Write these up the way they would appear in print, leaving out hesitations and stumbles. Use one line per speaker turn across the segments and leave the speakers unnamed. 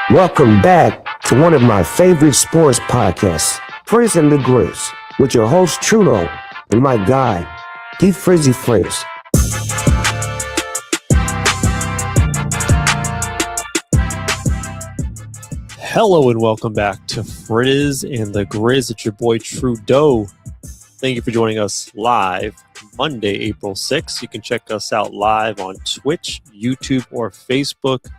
Welcome back to one of my favorite sports podcasts, Frizz and the Grizz, with your host Trudeau and my guy, D Frizzy Frizz.
Hello and welcome back to Frizz and the Grizz. It's your boy Trudeau. Thank you for joining us live Monday, April 6th. You can check us out live on Twitch, YouTube, or Facebook.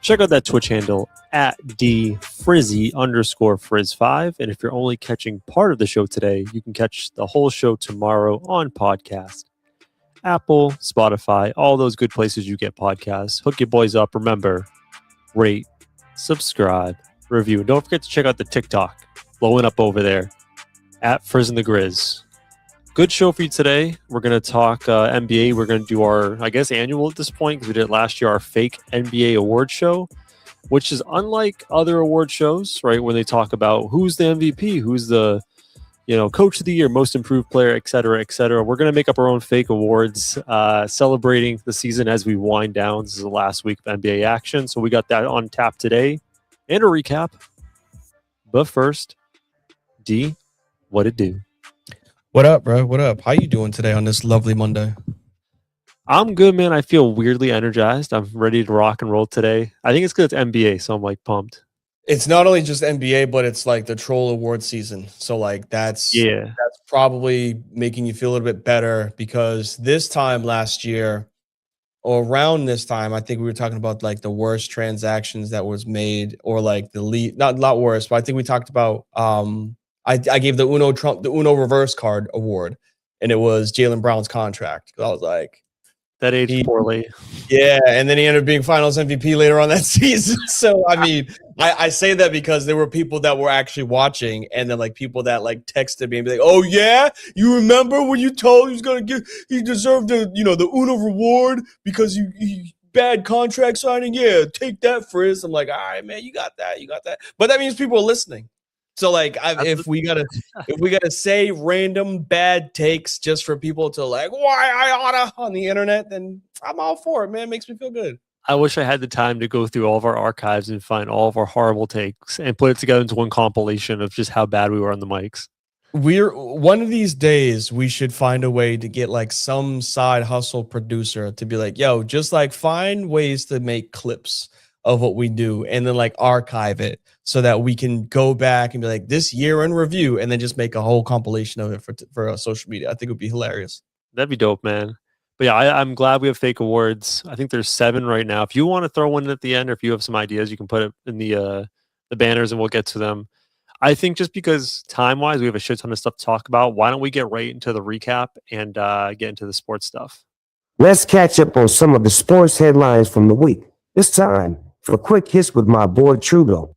Check out that Twitch handle at @dfrizzy_Frizz5. And if you're only catching part of the show today, you can catch the whole show tomorrow on podcast. Apple, Spotify, all those good places you get podcasts. Hook your boys up. Remember, rate, subscribe, review. And don't forget to check out the TikTok blowing up over there at Frizz and the Grizz. Good show for you today. We're going to talk NBA. We're going to do our, I guess, annual at this point, because we did last year, our fake NBA award show, which is unlike other award shows, right? When they talk about who's the MVP, who's the coach of the year, most improved player, et cetera, et cetera. We're going to make up our own fake awards, celebrating the season as we wind down. This is the last week of NBA action. So we got that on tap today and a recap. But first, D, what it do?
What up, bro? What up? How you doing today on this lovely Monday?
I'm good, man. I feel weirdly energized. I'm ready to rock and roll today. I think it's because it's NBA, so I'm like pumped.
It's not only just NBA, but it's like the Troll Award season. So like that's probably making you feel a little bit better, because this time last year, or around this time, I think we were talking about like the worst transactions that was made, or like the lead, not worse, but I think we talked about I gave the Uno reverse card award, and it was Jaylen Brown's contract. I was like,
that aged poorly.
Yeah, and then he ended up being Finals MVP later on that season. So I mean, I say that because there were people that were actually watching, and then like people that like texted me and be like, "Oh yeah, you remember when you told he deserved the the Uno reward because he bad contract signing? Yeah, take that, Frizz." I'm like, all right, man, you got that. But that means people are listening. So like, if we gotta say random bad takes just for people to like, why I oughta on the internet, then I'm all for it, man. It makes me feel good.
I wish I had the time to go through all of our archives and find all of our horrible takes and put it together into one compilation of just how bad we were on the mics.
One of these days we should find a way to get like some side hustle producer to be like, yo, just like find ways to make clips of what we do and then like archive it so that we can go back and be like, this year in review, and then just make a whole compilation of it for social media. I think it would be hilarious.
That'd be dope, man. But yeah, I'm glad we have fake awards. I think there's 7 right now. If you want to throw one in at the end, or if you have some ideas, you can put it in the banners and we'll get to them. I think just because time-wise, we have a shit ton of stuff to talk about, why don't we get right into the recap and get into the sports stuff?
Let's catch up on some of the sports headlines from the week. It's time for a quick hits with my boy Trudeau.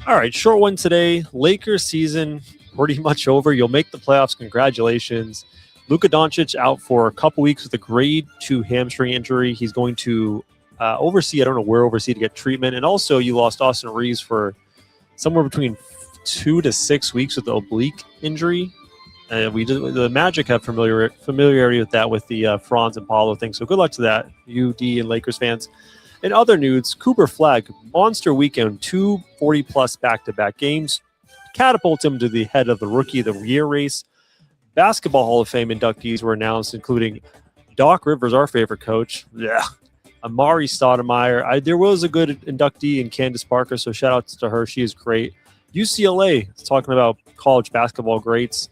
All right, short one today. Lakers season pretty much over. You'll make the playoffs. Congratulations. Luka Doncic out for a couple weeks with a grade 2 hamstring injury. He's going to oversee, I don't know where oversee, to get treatment. And also you lost Austin Reeves for somewhere between 2 to 6 weeks with the oblique injury. The Magic have familiarity with that, with the Franz and Paulo thing. So good luck to that, UD and Lakers fans. In other news, Cooper Flagg, monster weekend, 2 40-plus back-to-back games, catapults him to the head of the Rookie of the Year race. Basketball Hall of Fame inductees were announced, including Doc Rivers, our favorite coach. Yeah. Amari Stoudemire. There was a good inductee in Candace Parker, so shout out to her. She is great. UCLA is talking about college basketball greats.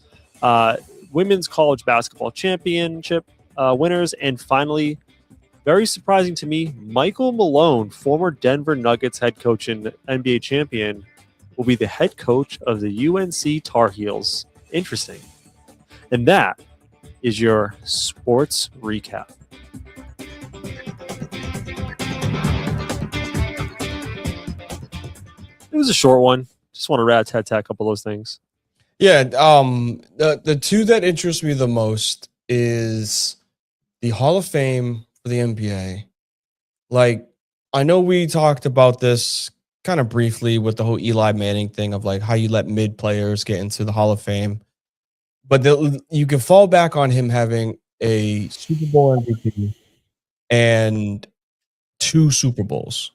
Women's college basketball championship winners. And finally, very surprising to me, Michael Malone, former Denver Nuggets head coach and NBA champion, will be the head coach of the UNC Tar Heels. Interesting. And that is your sports recap. It was a short one. Just want to rat-tat-tat a couple of those things.
Yeah, the two that interest me the most is the Hall of Fame for the NBA. Like, I know we talked about this kind of briefly with the whole Eli Manning thing of like how you let mid players get into the Hall of Fame, but you can fall back on him having a Super Bowl MVP and 2 Super Bowls.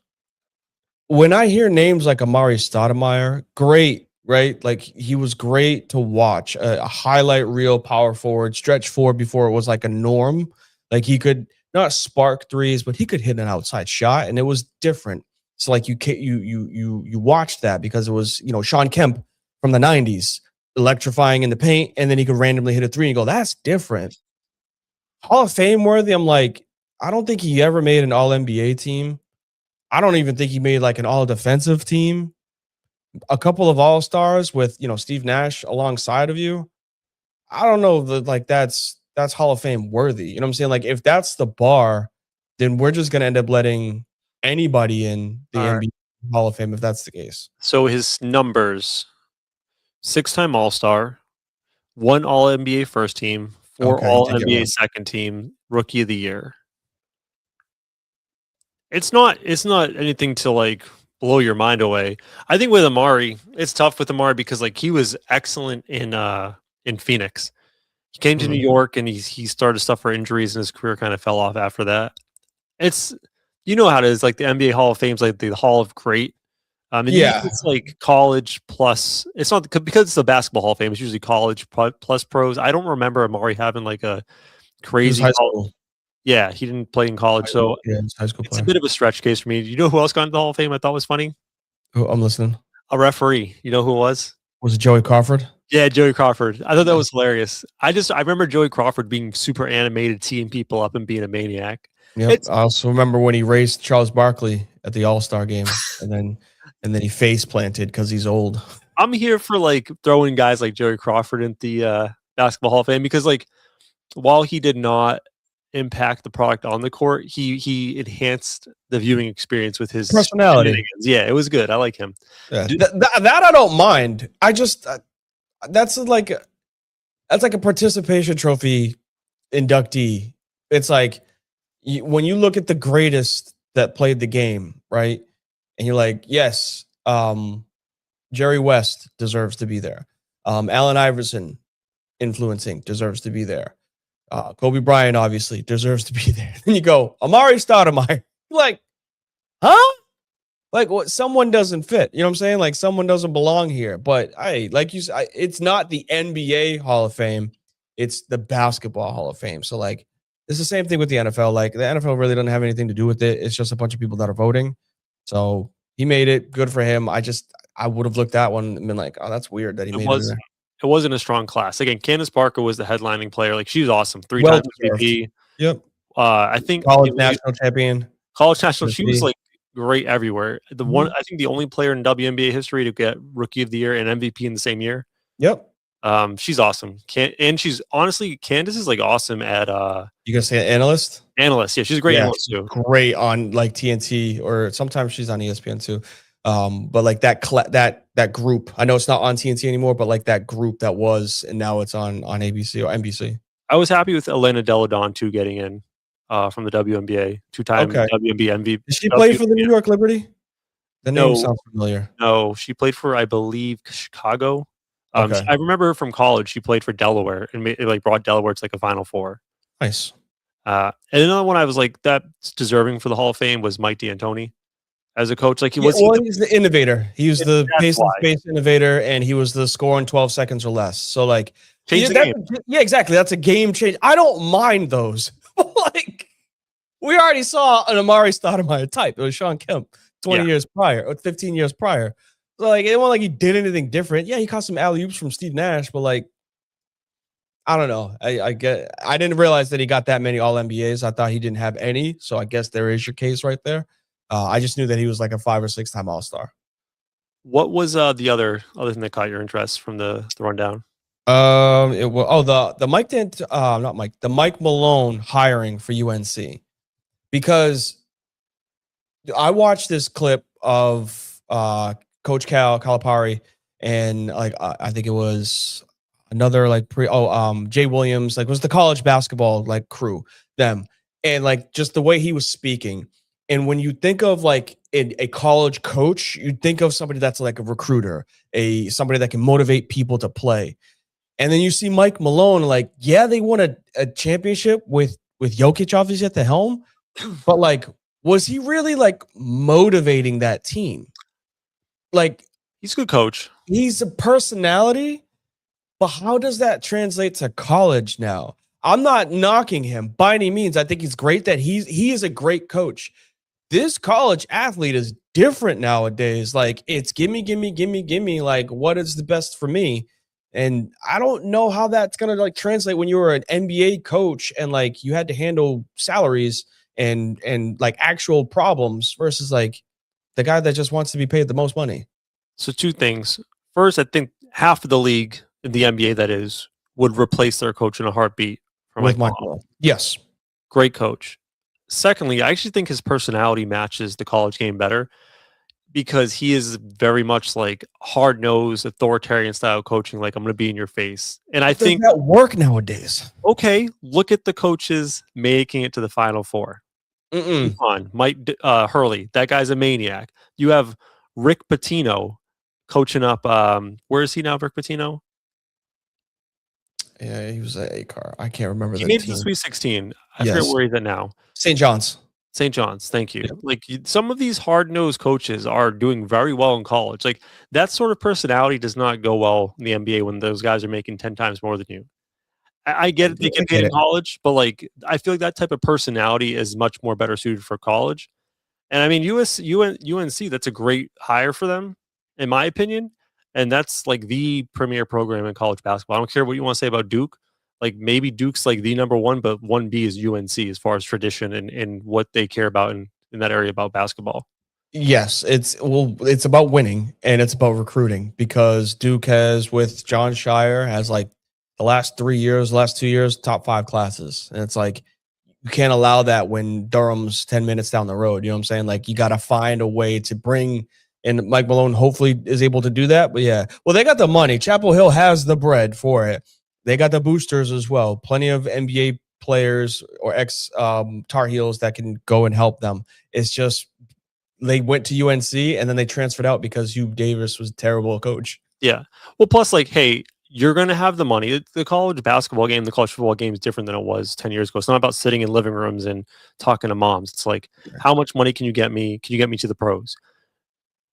When I hear names like Amari Stoudemire, great, right? Like, he was great to watch, a highlight reel power forward, stretch 4 before it was like a norm. Like, he could not spark threes, but he could hit an outside shot, and it was different. So like you watched that because it was, Sean Kemp from the 90s electrifying in the paint, and then he could randomly hit a 3 and go, that's different. Hall of Fame worthy. I'm like, I don't think he ever made an All NBA team. I don't even think he made like an All Defensive team. A couple of All Stars with Steve Nash alongside of you. I don't know that like that's Hall of Fame worthy. You know what I'm saying? Like if that's the bar, then we're just gonna end up letting anybody in the
All right.
NBA Hall of Fame if that's the case.
So his numbers: 6-time All-Star, 1 All-NBA first team, 4
Okay, you did get
All-NBA
one.
second team, Rookie of the Year. It's not anything to like blow your mind away. I think with Amari, it's tough with Amari because like he was excellent in Phoenix. He came to New York and he started to suffer injuries and his career kind of fell off after that. It's how it is, like the NBA Hall of Fame's like the Hall of Great. And
Yeah.
usually it's like college plus. It's not because it's the Basketball Hall of Fame. It's usually college plus pros. I don't remember Amari having like a crazy.
High school.
Yeah, he didn't play in college, so
Yeah, he's a high school
it's a
player.
bit of a stretch case for me. You know who else got into the Hall of Fame? I thought was funny.
Oh, I'm listening.
A referee. You know who it was?
Was it Joey Crawford?
Yeah, Joey Crawford. I thought that was hilarious. I remember Joey Crawford being super animated, teeing people up and being a maniac.
Yep. I also remember when he raced Charles Barkley at the All-Star game, and then he face planted because he's old.
I'm here for like throwing guys like Joey Crawford into the Basketball Hall of Fame because like while he did not impact the product on the court, he enhanced the viewing experience with his
personality.
Yeah, it was good. I like him.
Yeah, that I don't mind. I just that's like a participation trophy inductee. It's like when you look at the greatest that played the game, right? And you're like, yes, Jerry West deserves to be there. Allen Iverson influencing deserves to be there. Kobe Bryant obviously deserves to be there. Then you go, Amari Stoudemire. Like, huh? Like what? Someone doesn't fit. You know what I'm saying? Like someone doesn't belong here. But like you said, it's not the NBA Hall of Fame. It's the Basketball Hall of Fame. So like, it's the same thing with the NFL. Like the NFL really doesn't have anything to do with it. It's just a bunch of people that are voting. So he made it. Good for him. I would have looked at one and been like, oh, that's weird that he made it.
It wasn't a strong class. Again, Candace Parker was the headlining player. Like she was awesome. 3-time MVP.
Yep.
I think
college national champion.
College national. She was like great everywhere. I think the only player in WNBA history to get Rookie of the Year and MVP in the same year.
Yep.
She's awesome. And she's honestly, Candace is like awesome at
you gonna say analyst?
Analyst, yeah, she's a great analyst too.
Great on like TNT or sometimes she's on ESPN too. But like that group, I know it's not on TNT anymore, but like that group that was, and now it's on ABC or NBC.
I was happy with Elena Deladon too getting in from the WNBA, 2-time WNBA MVP.
Did she play for the New York Liberty? The name sounds familiar.
No, she played for, I believe, Chicago. I remember her from college. She played for Delaware and like brought Delaware to like a Final Four.
Nice.
And another one I was like, that's deserving for the Hall of Fame was Mike D'Antoni as a coach. Like he's
the innovator. He was the pace and space innovator, and he was the score in 12 seconds or less. So like, exactly. That's a game change. I don't mind those. Like, we already saw an Amari Stoudemire type. It was Sean Kemp 20 years prior or 15 years prior. So like, it wasn't like he did anything different. Yeah, he caught some alley-oops from Steve Nash, but like, I don't know. I didn't realize that he got that many All NBAs. I thought he didn't have any. So I guess there is your case right there. I just knew that he was like a 5 or 6 time All-Star.
What was the other thing that caught your interest from the rundown?
It was the Mike Malone hiring for UNC, because I watched this clip of Coach Calipari and like I think it was another like Jay Williams, like was the college basketball like crew them, and like just the way he was speaking. And when you think of like a college coach, you think of somebody that's like a recruiter, somebody that can motivate people to play. And then you see Mike Malone, like, yeah, they won a championship with Jokic obviously at the helm, but like, was he really like motivating that team? Like,
he's a good coach.
He's a personality, but how does that translate to college now? I'm not knocking him by any means. I think he's great that he is a great coach. This college athlete is different nowadays. Like, it's gimme. Like, what is the best for me? And I don't know how that's gonna like translate when you were an NBA coach and like you had to handle salaries and like actual problems versus like the guy that just wants to be paid the most money.
So two things. First, I think half of the league in the NBA that is would replace their coach in a heartbeat for
With
Mike
Mike
Malone.
Malone. Yes.
Great coach. Secondly, I actually think his personality matches the college game better because he is very much like hard-nosed, authoritarian style coaching, like I'm going to be in your face. And I think
does that work nowadays?
Okay, look at the coaches making it to the Final Four. Come on, Mike Hurley, that guy's a maniac. You have Rick Pitino coaching up. Where is he now, Rick Pitino?
Yeah, he was at ACAR. I can't remember
He
the
made it
team.
to Sweet 16. I
Yes.
forget where he's at now.
St. John's.
St. John's, thank you.
Yep.
Like some of these hard-nosed coaches are doing very well in college. Like that sort of personality does not go well in the NBA when those guys are making 10 times more than you. I get it, they get paid in college, but like I feel like that type of personality is much more better suited for college. And I mean, UNC, that's a great hire for them, in my opinion. And that's like the premier program in college basketball. I don't care what you want to say about Duke. Like maybe Duke's like the number one, but 1B is UNC as far as tradition and what they care about in that area about basketball.
Yes, it's about winning and it's about recruiting because Duke has with John Shire has like the last 2 years, top 5 classes. And it's like you can't allow that when Durham's 10 minutes down the road. You know what I'm saying? Like you got to find a way to bring, and Mike Malone hopefully is able to do that. But yeah, well, they got the money. Chapel Hill has the bread for it. They got the boosters as well. Plenty of NBA players or ex Tar Heels that can go and help them. It's just they went to UNC and then they transferred out because Hugh Davis was a terrible coach.
Yeah. Well, plus like, hey, you're going to have the money. The college basketball game, the college football game is different than it was 10 years ago. It's not about sitting in living rooms and talking to moms. It's like, how much money can you get me? Can you get me to the pros?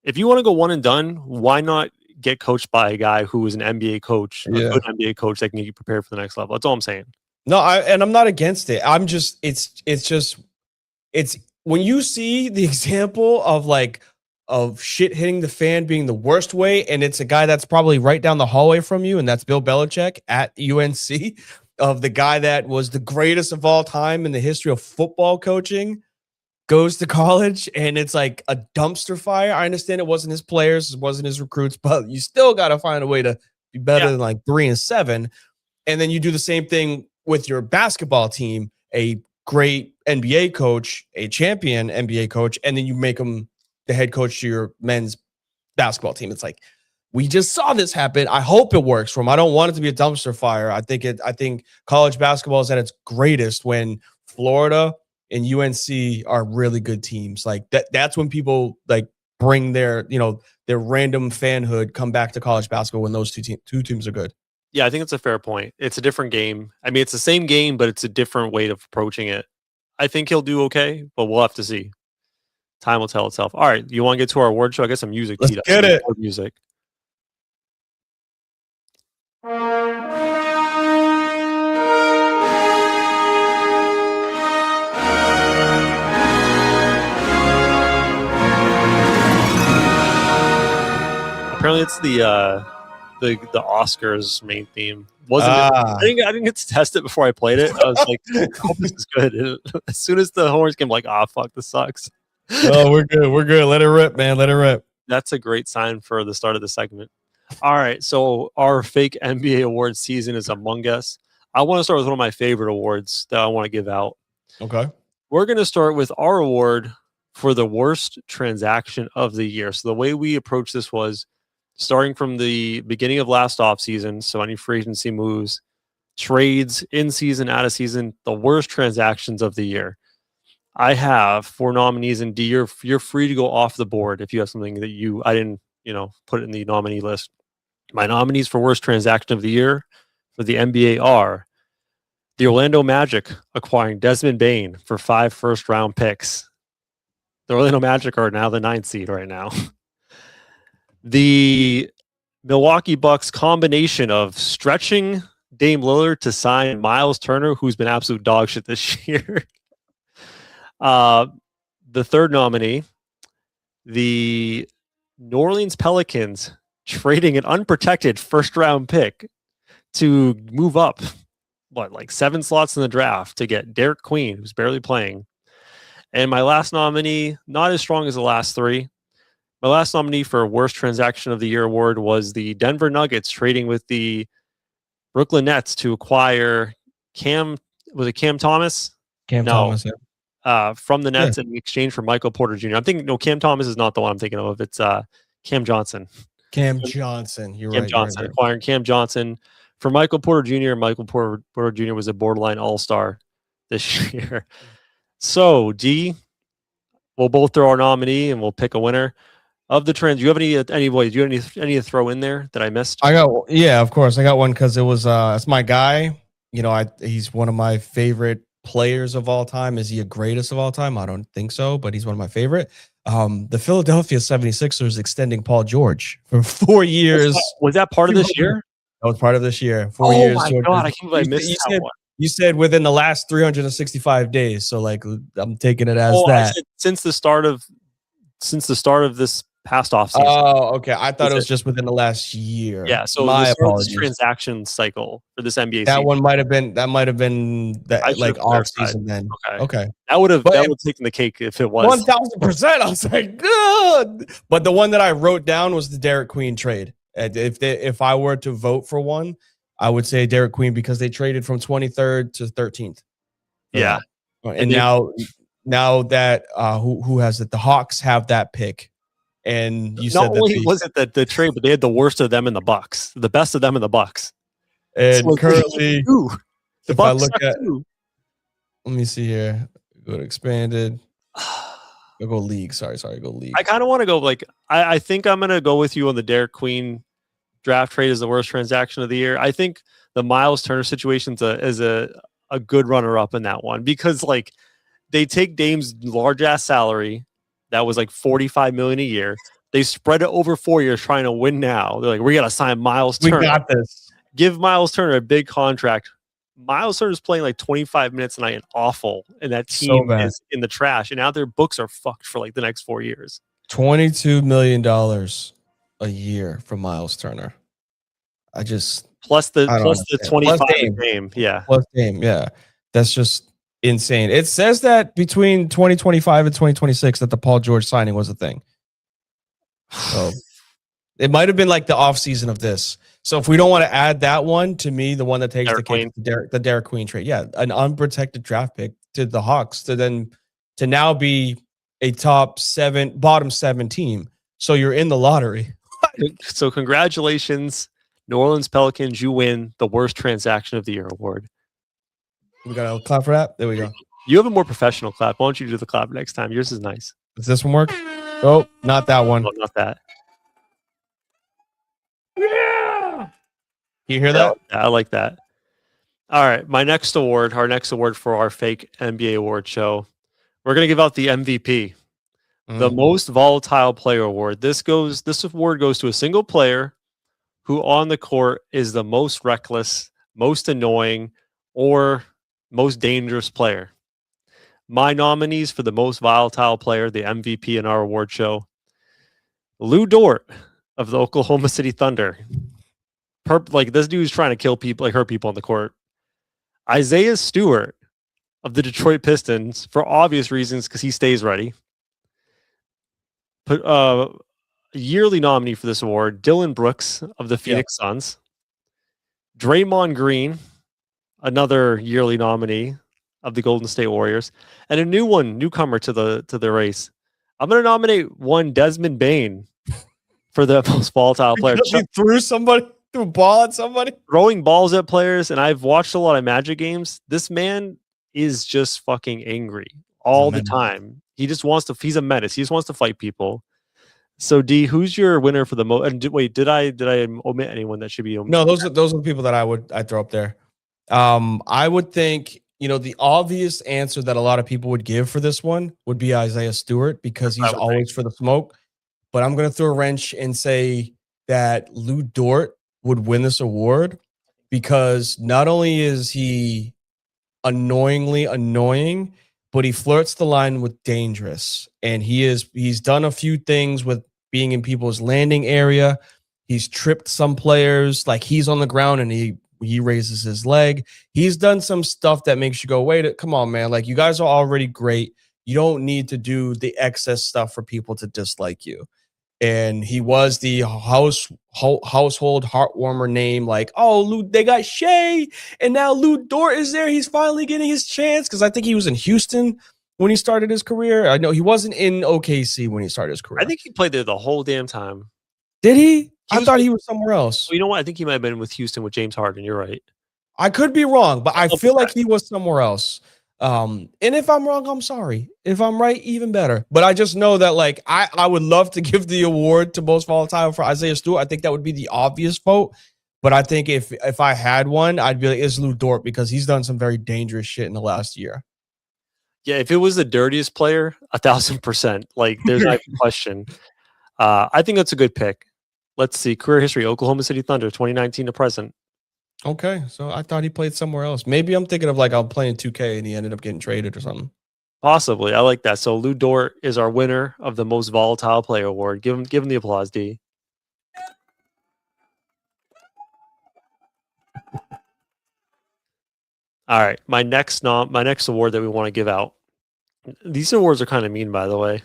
If you want to go one and done, why not get coached by a guy who is an NBA coach, a good NBA coach that can get you prepared for the next level? That's all I'm saying.
No, I'm not against it. I'm just, it's when you see the example of shit hitting the fan being the worst way, and it's a guy that's probably right down the hallway from you, and that's Bill Belichick at UNC, of the guy that was the greatest of all time in the history of football coaching, goes to college, and it's like a dumpster fire. I understand it wasn't his players, it wasn't his recruits, but you still got to find a way to be better than like 3-7. And then you do the same thing with your basketball team, a great NBA coach, a champion NBA coach, and then you make him the head coach to your men's basketball team. It's like, we just saw this happen. I hope it works for him. I don't want it to be a dumpster fire. I think college basketball is at its greatest when Florida and UNC are really good teams. Like that's when people like bring their random fanhood come back to college basketball when those two teams are good.
Yeah, I think it's a fair point. It's a different game. I mean, it's the same game, but it's a different way of approaching it. I think he'll do okay, but we'll have to see. Time will tell itself. All right, you want to get to our award show? I guess some music.
Let's get it.
Music. Apparently, it's the Oscars main theme. I didn't get to test it before I played it. I was like, I hope this is good. And as soon as the horns came, like, fuck, this sucks.
Oh, we're good. We're good. Let it rip, man. Let it rip.
That's a great sign for the start of the segment. All right, so our fake NBA awards season is among us. I want to start with one of my favorite awards that I want to give out.
Okay.
We're going to start with our award for the worst transaction of the year. So the way we approached this was starting from the beginning of last offseason, so any free agency moves, trades, in season, out of season, the worst transactions of the year. I have 4 nominees, and D, you're free to go off the board if you have something that I didn't put it in the nominee list. My nominees for worst transaction of the year for the NBA are the Orlando Magic acquiring Desmond Bane for 5 first-round picks. The Orlando Magic are now the 9th seed right now. The Milwaukee Bucks combination of stretching Dame Lillard to sign Miles Turner, who's been absolute dog shit this year. The third nominee, the New Orleans Pelicans trading an unprotected first-round pick to move up, like 7 slots in the draft to get Derek Queen, who's barely playing. And my last nominee, not as strong as the last 3. My last nominee for Worst Transaction of the Year award was the Denver Nuggets trading with the Brooklyn Nets to acquire Cam Thomas?
Cam Thomas,
from the Nets in exchange for Michael Porter Jr. I'm thinking, no, Cam Thomas is not the one I'm thinking of. It's Cam Johnson.
Cam Johnson. You're
Cam
right.
Johnson, acquiring Cam Johnson for Michael Porter Jr. Michael Porter Jr. was a borderline all-star this year. So, D, we'll both throw our nominee and we'll pick a winner of the trends. Do you have any to throw in there that I missed?
Of course. I got one because it's my guy. He's one of my favorite players of all time. Is he a greatest of all time? I don't think so, but he's one of my favorite. The Philadelphia 76ers extending Paul George for 4 years.
Was that part of this year?
That was part of this year. 4 years.
Oh my God, I can't believe I missed that one.
You said within the last 365 days. So I'm taking it as that.
I said since the start of this past offseason.
Oh, okay. I thought it was just within the last year.
Yeah. So
my
apologies. This transaction cycle for this NBA
that
season.
one might have been that off season then. Okay.
That would have taken the cake if it was
1000%. I was like, good. But the one that I wrote down was the Derek Queen trade. If I were to vote for one, I would say Derek Queen because they traded from 23rd to 13th.
Yeah.
And now that who has it? The Hawks have that pick. And you said
not only was it that the trade, but they had the worst of them in the Bucks, the best of them in the Bucks.
And so currently,
the Bucks
I look at, let me see here. Go to expanded. Go league. Sorry. Go league.
I kind of want to go I think I'm gonna go with you on the Derek Queen draft trade as the worst transaction of the year. I think the Miles Turner situation is a good runner up in that one because they take Dame's large ass salary. That was $45 million a year. They spread it over 4 years trying to win now. They're we got to sign Miles Turner.
We got this.
Give Miles Turner a big contract. Miles Turner's playing 25 minutes a night and awful. And that team is in the trash. And now their books are fucked for the next 4 years.
$22 million a year for Miles Turner.
Plus the 25 game. Yeah.
Plus Dame. Yeah. That's just insane. It says that between 2025 and 2026 that the Paul George signing was a thing. So it might have been the off season of this. So if we don't want to add that one, to me, the one that takes the Derek Queen trade, an unprotected draft pick to the Hawks to now be a bottom 7 team. So you're in the lottery.
So congratulations, New Orleans Pelicans. You win the worst transaction of the year award.
We got a clap for that. There we go.
You have a more professional clap. Why don't you do the clap next time? Yours is nice.
Does this one work? Oh, not that one.
No, not that.
Yeah. You hear that?
I like that. All right. Our next award for our fake NBA award show. We're going to give out the MVP, the most volatile player award. This award goes to a single player who on the court is the most reckless, most annoying, or most dangerous player. My nominees for the most volatile player, the MVP in our award show: Lou Dort of the Oklahoma City Thunder. This dude's trying to kill people, hurt people on the court. Isaiah Stewart of the Detroit Pistons, for obvious reasons, because he stays ready. Yearly nominee for this award: Dylan Brooks of the Phoenix Suns. Draymond Green, another yearly nominee of the Golden State Warriors, and a newcomer to the race. I'm going to nominate one Desmond Bane for the most volatile player.
He threw a ball at somebody,
throwing balls at players. And I've watched a lot of Magic games. This man is just fucking angry all the time. He's a menace. He just wants to fight people. So D, who's your winner for the most? And wait, did I omit anyone that should be omitted?
No, those are the people that I'd throw up there. I would think, the obvious answer that a lot of people would give for this one would be Isaiah Stewart because he's always for the smoke. But I'm going to throw a wrench and say that Lou Dort would win this award because not only is he annoyingly annoying, but he flirts the line with dangerous. And he's done a few things with being in people's landing area. He's tripped some players. Like, he's on the ground and he raises his leg. He's done some stuff that makes you go, wait, come on, man. Like, you guys are already great. You don't need to do the excess stuff for people to dislike you. And he was the household heartwarmer name. Like, oh, they got Shea, and now Lou Dort is there. He's finally getting his chance, because I think he was in Houston when he started his career. I know he wasn't in OKC when he started his career.
I think he played there the whole damn time.
Did he? I thought he was somewhere else.
Well, you know what? I think he might have been with Houston with James Harden. You're right.
I could be wrong, but I feel like he was somewhere else. And if I'm wrong, I'm sorry. If I'm right, even better. But I just know that, like, I would love to give the award to most volatile for Isaiah Stewart. I think that would be the obvious vote. But I think if I had one, I'd be like, it's Lou Dort, because he's done some very dangerous shit in the last year.
Yeah, if it was the dirtiest player, 1,000%. Like, there's no question. I think that's a good pick. Let's see. Career history, Oklahoma City Thunder, 2019 to present.
Okay, so I thought he played somewhere else. Maybe I'm thinking of, like, I'm playing 2K and he ended up getting traded or something.
Possibly. I like that. So Lou Dort is our winner of the most volatile player award. Give him the applause, D. All right. My next award that we want to give out. These awards are kind of mean, by the way.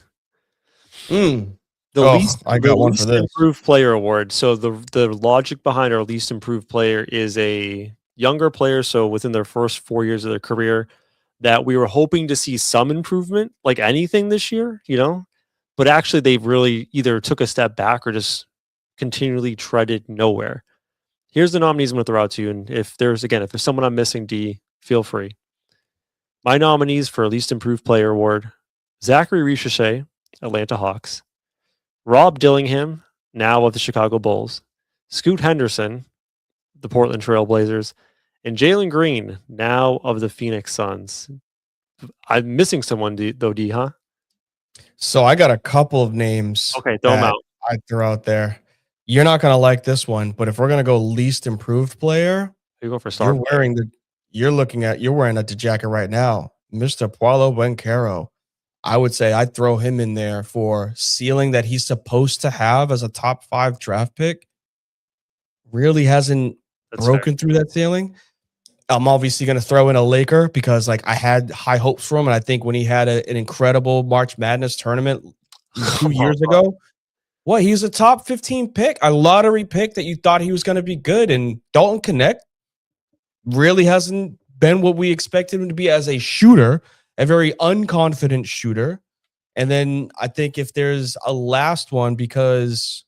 I got one for this.
Improved player award. So the logic behind our least improved player is a younger player, so within their first 4 years of their career, that we were hoping to see some improvement, like anything this year, but actually they've really either took a step back or just continually treaded nowhere. Here's the nominees I'm going to throw out to you, and if there's someone I'm missing, D, feel free. My nominees for least improved player award: Zachary Ricochet, Atlanta Hawks; Rob Dillingham, now of the Chicago Bulls; Scoot Henderson, the Portland Trail Blazers; and Jalen Green, now of the Phoenix Suns. I'm missing someone, though, D, huh?
So I got a couple of names.
Okay, throw them out.
I throw out there. You're not going to like this one, but if we're going to go least improved player,
you go for star.
You're wearing a jacket right now, Mr. Paulo Banchero. I would say I'd throw him in there for ceiling that he's supposed to have as a top 5 draft pick. Really hasn't broken through that ceiling. I'm obviously going to throw in a Laker, because, like, I had high hopes for him, and I think when he had an incredible March Madness tournament 2 years ago, he's a top 15 pick, a lottery pick that you thought he was going to be good, and Dalton Connect really hasn't been what we expected him to be as a shooter, a very unconfident shooter. And then I think if there's a last one, because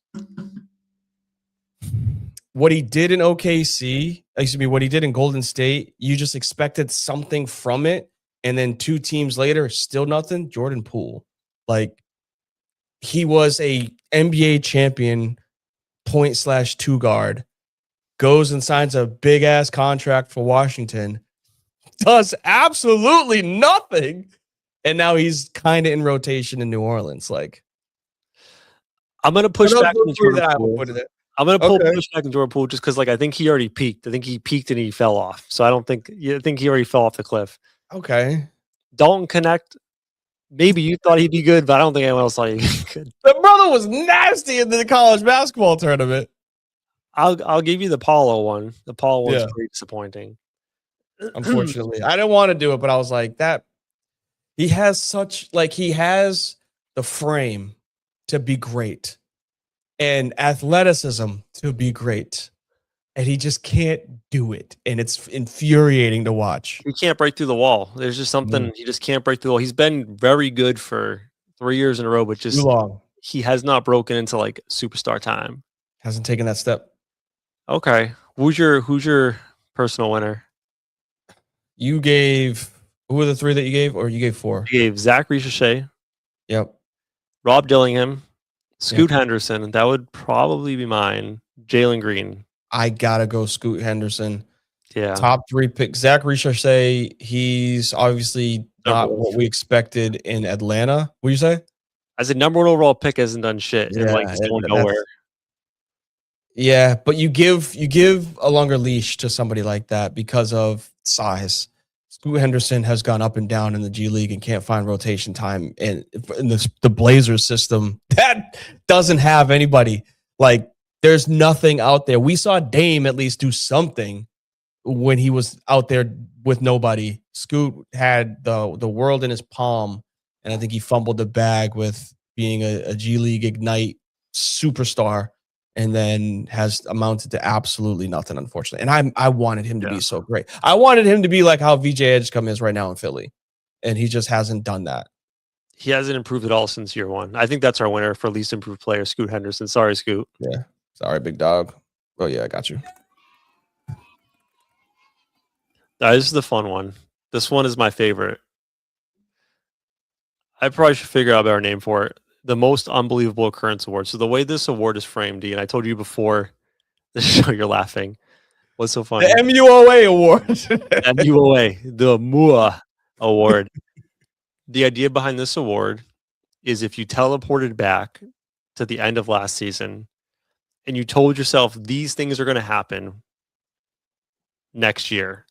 what he did in what he did in Golden State, you just expected something from it. And then 2 teams later, still nothing. Jordan Poole. Like, he was a NBA champion point/2 guard, goes and signs a big ass contract for Washington, does absolutely nothing. And now he's kind of in rotation in New Orleans. Like,
I'm going to push back on Jordan Poole. I'm going to push back on Jordan Poole just because, like, I think he already peaked. I think he peaked and he fell off. So I think he already fell off the cliff.
Okay.
Dalton Connect, maybe you thought he'd be good, but I don't think anyone else thought he'd be good.
The brother was nasty in the college basketball tournament.
I'll give you the Paulo one. The Paulo one's pretty disappointing.
Unfortunately, I didn't want to do it, but I was like, that he has the frame to be great and athleticism to be great, and he just can't do it, and it's infuriating to watch.
He can't break through the wall. There's just something he just can't break through the wall. He's been very good for 3 years in a row, but just
too long.
He has not broken into, like, superstar time.
Hasn't taken that step.
Okay, who's your personal winner?
Who were the 3 that you gave, or you gave 4?
You gave Zach Ricochet.
Yep.
Rob Dillingham, Scoot Henderson, and that would probably be mine. Jalen Green.
I gotta go Scoot Henderson.
Yeah.
Top 3 pick. Zach Ricochet, he's obviously not what we expected in Atlanta. What do you say?
As a number 1 overall pick, hasn't done shit.
Yeah,
and, like, he's going nowhere.
Yeah, but you give a longer leash to somebody like that because of size. Scoot Henderson has gone up and down in the G League and can't find rotation time in the Blazers system that doesn't have anybody. Like, There's nothing out there. We saw Dame at least do something when he was out there with nobody. Scoot had the world in his palm, and I think he fumbled the bag with being a G League Ignite superstar, and then has amounted to absolutely nothing, unfortunately. And I wanted him to be so great. I wanted him to be like how VJ Edgecombe is right now in Philly, and he just hasn't done that.
He hasn't improved at all since year one. I think that's our winner for least improved player, Scoot Henderson. Sorry, Scoot.
Yeah. Sorry, big dog. Oh, yeah, I got you.
This is the fun one. This one is my favorite. I probably should figure out a better name for it. The most unbelievable occurrence award. So the way this award is framed, D, and I told you before the show, you're laughing. What's so funny?
The MUOA award.
MUOA, the MUA award. The idea behind this award is if you teleported back to the end of last season and you told yourself these things are going to happen next year,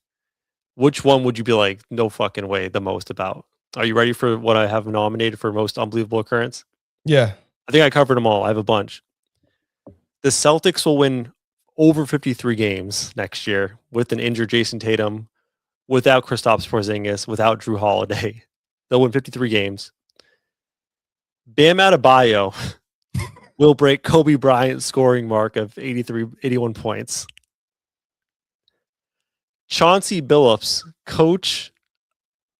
which one would you be like, no fucking way, the most about? Are you ready for what I have nominated for most unbelievable occurrence?
Yeah.
I think I covered them all. I have a bunch. The Celtics will win over 53 games next year with an injured Jason Tatum, without Kristaps Porzingis, without Drew Holiday. They'll win 53 games. Bam Adebayo will break Kobe Bryant's scoring mark of 81 points. Chauncey Billups, coach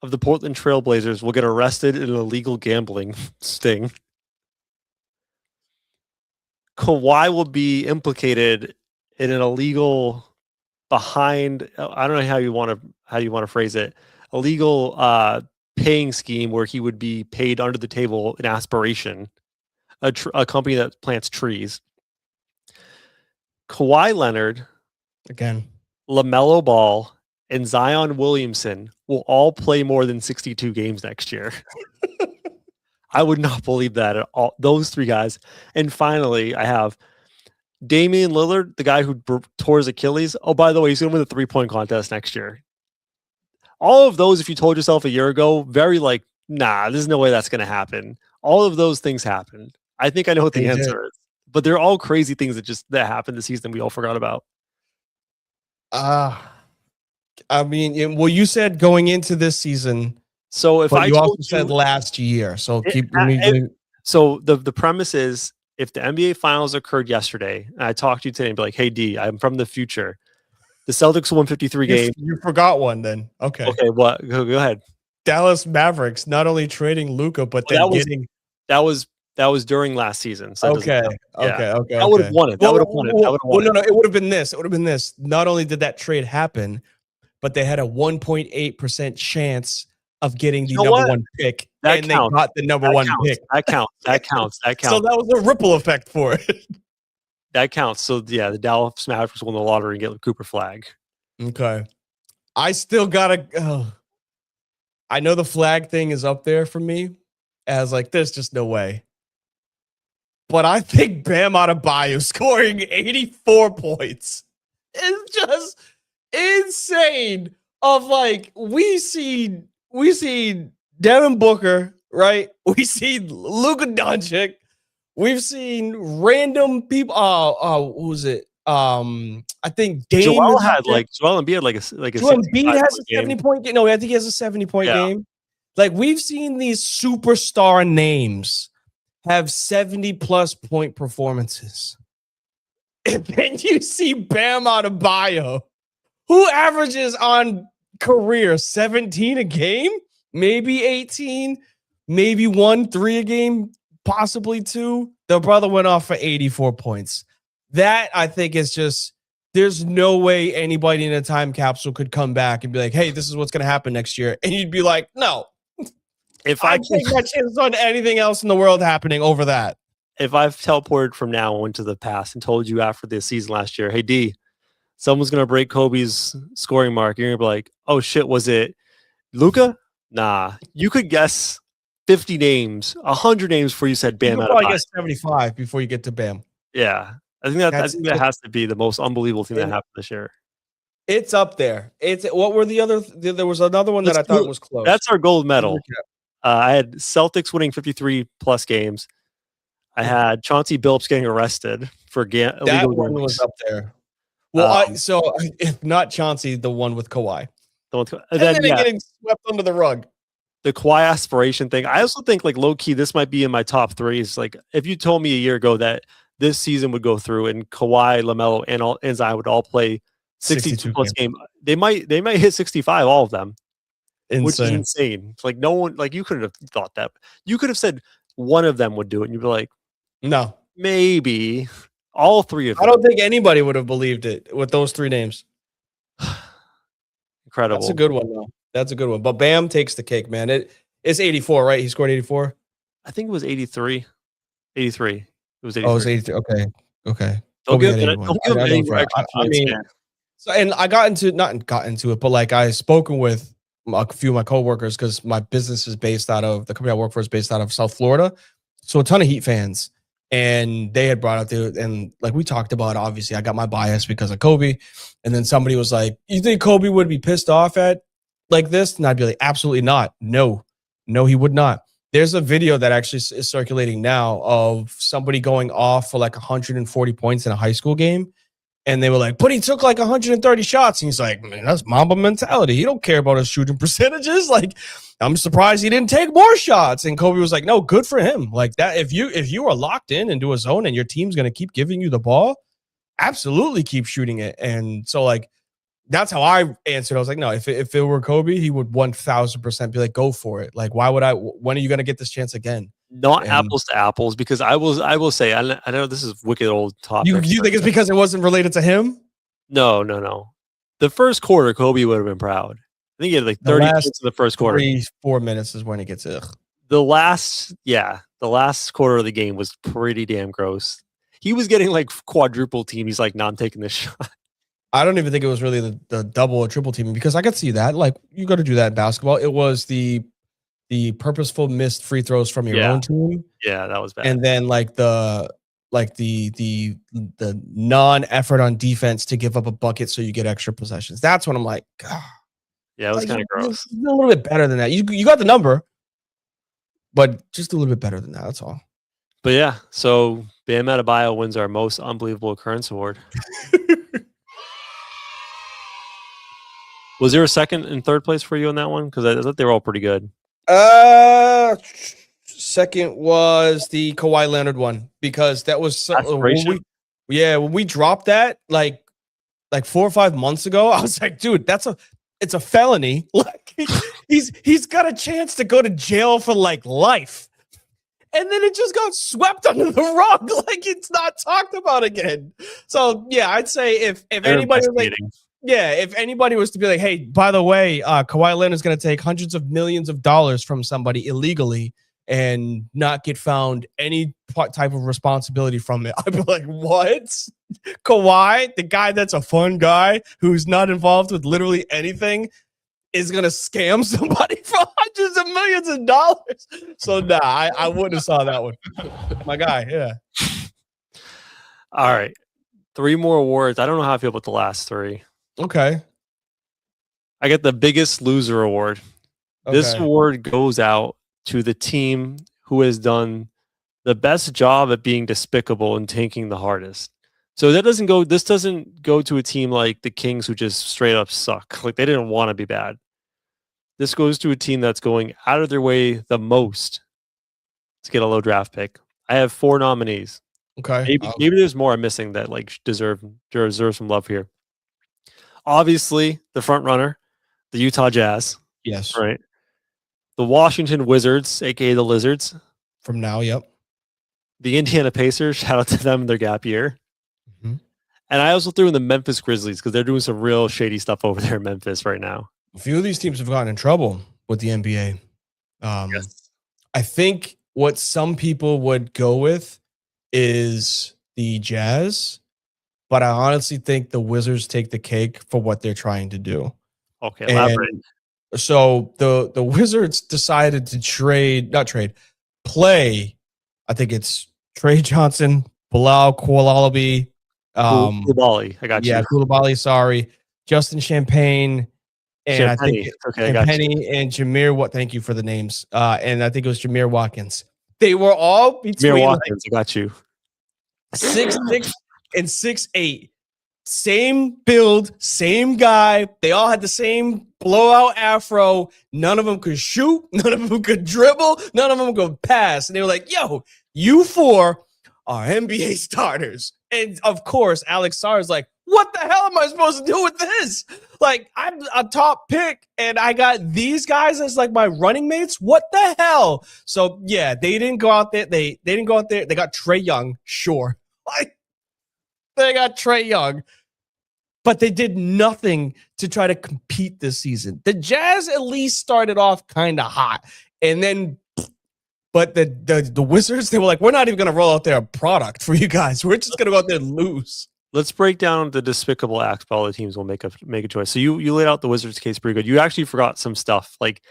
of the Portland Trail Blazers, will get arrested in an illegal gambling sting. Kawhi will be implicated in an illegal I don't know how you want to phrase it, illegal paying scheme where he would be paid under the table in Aspiration, a company that plants trees. Kawhi Leonard,
again,
LaMelo Ball, and Zion Williamson will all play more than 62 games next year. I would not believe that at all. Those three guys. And finally, I have Damian Lillard, the guy who tore his Achilles. Oh, by the way, he's going to win the 3-point contest next year. All of those, if you told yourself a year ago, very like, nah, there's no way that's going to happen. All of those things happened. I think I know what the answer is. But they're all crazy things that happened this season we all forgot about.
I mean, well, you said going into this season.
So if
you also said last year. So
so the premise is, if the NBA Finals occurred yesterday, and I talked to you today and be like, hey, D, I'm from the future. The Celtics won 53 games.
You forgot one then. Okay.
Okay, what? Go ahead.
Dallas Mavericks not only trading Luka, but then getting...
That was during last season. So
okay.
I would have won it. No,
it would have been this. It would have been this. Not only did that trade happen, but they had a 1.8% chance of getting the number one pick.
They
got the number one pick.
That counts.
So that was a ripple effect for it.
That counts. So yeah, the Dallas Mavericks won the lottery and get the Cooper flag.
Okay. I still gotta I know the flag thing is up there for me as like, there's just no way. But I think Bam Adebayo scoring 84 points is just insane. Of like, we see Devin Booker, right? We see Luka Doncic. We've seen random people. Who was it? I think Dame.
Joel Embiid had like a
Joel Embiid has a 70-point game. No, I think he has a 70-point game. Like, we've seen these superstar names have 70+ point performances. And then you see Bam Adebayo, who averages on career 17 a game, maybe 18, maybe 1-3 a game, possibly 2. The brother went off for 84 points. That, I think, is just, there's no way anybody in a time capsule could come back and be like, hey, this is what's going to happen next year. And you'd be like, no. If I take my chances on anything else in the world happening over that.
If I've teleported from now into the past and told you after the season last year, hey, D, someone's going to break Kobe's scoring mark, you're going to be like, oh, shit, was it Luka? Nah. You could guess 50 names, 100 names before you said Bam.
You could probably guess 75 before you get to Bam.
Yeah. I think that has to be the most unbelievable thing that happened this year.
It's up there. What were the other? There was another one that I thought was close.
That's our gold medal. I had Celtics winning 53+ games. I had Chauncey Billups getting arrested for
That
illegal
one
gaming.
was up there. Well, if not Chauncey, the one with Kawhi.
And
then getting swept under the rug.
The Kawhi aspiration thing. I also think, like, low key, this might be in my top three. Is like, if you told me a year ago that this season would go through and Kawhi, LaMelo, and Zion would all play 62 plus game, they might hit 65, all of them.
Insane.
Which is insane. It's like, no one, like, you couldn't have thought that. You could have said one of them would do it, and you'd be like,
no,
maybe. All three of them.
I don't think anybody would have believed it with those three names.
Incredible.
That's a good one, though. That's a good one. But Bam takes the cake, man. It's 84, right? He scored 84.
I think it was 83. 83. It was 83.
Oh, it was 83. Okay.
Don't give him any
I mean, so, and I got into it, but like I spoken with a few of my coworkers because my business is based out of the company I work for is based out of South Florida. So a ton of Heat fans. And they had brought up and like we talked about, obviously I got my bias because of Kobe. And then somebody was like, you think Kobe would be pissed off at like this? And I'd be like, absolutely not. No, he would not. There's a video that actually is circulating now of somebody going off for like 140 points in a high school game. And they were like, but he took like 130 shots. And he's like, man, that's Mamba mentality. He don't care about his shooting percentages. Like, I'm surprised he didn't take more shots. And Kobe was like, no, good for him. Like that, if you are locked in and do a zone and your team's going to keep giving you the ball, absolutely keep shooting it. And so like, that's how I answered. I was like, no, if it were Kobe, he would 1000% be like, go for it. Like, when are you going to get this chance again?
Not apples to apples, because I will say, I know this is wicked old topic.
You think it's because it wasn't related to him?
No. The first quarter, Kobe would have been proud. I think he had like 30 minutes in the first quarter.
4 minutes is when it gets
The last quarter of the game was pretty damn gross. He was getting like quadruple team. He's like, no, I'm taking this shot.
I don't even think it was really the double or triple teaming, because I could see that. Like, you got to do that in basketball. It was the purposeful missed free throws from your own team.
Yeah, that was bad.
And then like the non-effort on defense to give up a bucket so you get extra possessions. That's when I'm like, God.
Yeah, it was kind of gross.
A little bit better than that. You got the number, but just a little bit better than that. That's all.
But yeah, so Bam Adebayo wins our most unbelievable occurrence award. Was there a second and third place for you on that one? Because I thought they were all pretty good.
Second was the Kawhi Leonard one, because that was when we dropped that like 4 or 5 months ago. I was like, dude, it's a felony. Like he's got a chance to go to jail for like life. And then it just got swept under the rug. Like, it's not talked about again. So yeah, I'd say if anybody was like, if anybody was to be like, hey, by the way, Kawhi Leonard is going to take hundreds of millions of dollars from somebody illegally and not get found any type of responsibility from it, I'd be like, what? Kawhi, the guy that's a fun guy who's not involved with literally anything, is going to scam somebody for hundreds of millions of dollars? So nah, I wouldn't have saw that one. My guy, yeah.
All right. 3 more awards. I don't know how I feel about the last 3.
Okay.
I get the biggest loser award. Okay. This award goes out to the team who has done the best job at being despicable and tanking the hardest. So this doesn't go to a team like the Kings who just straight up suck. Like, they didn't want to be bad. This goes to a team that's going out of their way the most to get a low draft pick. I have 4 nominees.
Okay.
Maybe there's more I'm missing that like deserve some love here. Obviously, the front runner, the Utah Jazz.
Yes.
Right. The Washington Wizards, aka the Lizards.
From now, yep.
The Indiana Pacers, shout out to them, their gap year. Mm-hmm. And I also threw in the Memphis Grizzlies because they're doing some real shady stuff over there in Memphis right now.
A few of these teams have gotten in trouble with the NBA. Yes. I think what some people would go with is the Jazz, but I honestly think the Wizards take the cake for what they're trying to do.
Okay, elaborate.
So the Wizards decided to play. I think it's Trey Johnson, Bilal Koulibaly.
Koulibaly, I got you.
Yeah, Koulibaly, sorry. Justin Champagne. And I think Penny and Jameer. Thank you for the names. And I think it was Jameer Watkins. They were all between
Watkins, I got you.
6'6" and 6'8". Same build, same guy. They all had the same blowout afro. None of them could shoot. None of them could dribble. None of them could pass. And they were like, yo, you four are NBA starters. And of course, Alex Sarr is like, what the hell am I supposed to do with this? Like, I'm a top pick and I got these guys as like my running mates. What the hell? So yeah, they didn't go out there. They didn't go out there. They got Trae Young, sure. Like, they got Trae Young, but they did nothing to try to compete this season. The Jazz at least started off kind of hot, and then, but the Wizards, they were like, we're not even going to roll out their product for you guys. We're just going to go out there and lose.
Let's break down the despicable acts by all the teams will make a choice. So you laid out the Wizards case pretty good. You actually forgot some stuff. Like